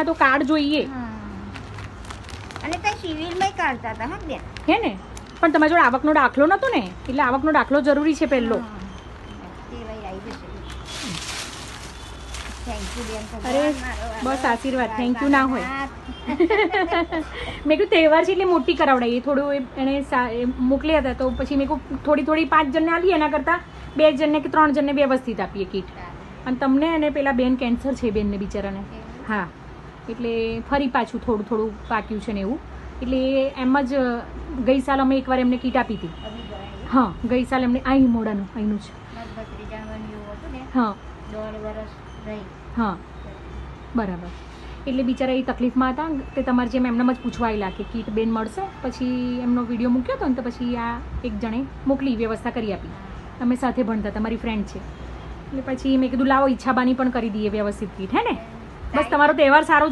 હા તો કાર્ડ જોઈએ. અને તે સિવિલમાં કાઢતા હતા હા બેન. હે ને? પણ તમારી જોડે આવકનો દાખલો નતો ને, એટલે આવકનો દાખલો જરૂરી છે પહેલો. તે લઈ આવી જશે. થેન્ક યુ બેન. અરે બસ આશીર્વાદ, થેન્ક યુ ના હોય. મેં કીધું તહેવાર છે એટલે મોટી કરાવડાવીએ, થોડું એને મોકલ્યા હતા તો પછી મેં કહું થોડી 5 જણને આપીએ, એના કરતાં 2 જણને કે 3 જણને વ્યવસ્થિત આપીએ કીટ. અને તમને અને પેલા બેન કેન્સર છે બેનને બિચારાને. હા એટલે ફરી પાછું થોડું પાક્યું છે ને એવું, એટલે એમ જ ગઈ સાલ અમે એકવાર એમને કીટ આપી હતી. હા ગઈ સાલ એમને અહીં મોડાનું અહીંનું જ. હા હા બરાબર. એટલે બિચારા એ તકલીફમાં હતા તે તમારે જેમ એમને જ પૂછવા આવેલા કે કીટ બેન મળશે. પછી એમનો વિડીયો મૂક્યો હતો ને તો પછી આ એક જણે મોકલી, વ્યવસ્થા કરી આપી. અમે સાથે ભણતા, તમારી ફ્રેન્ડ છે. એટલે પછી મેં કીધું લાવો ઈચ્છાબાની પણ કરી દઈએ વ્યવસ્થિત કીટ. હે ને? બસ તમારો તહેવાર સારો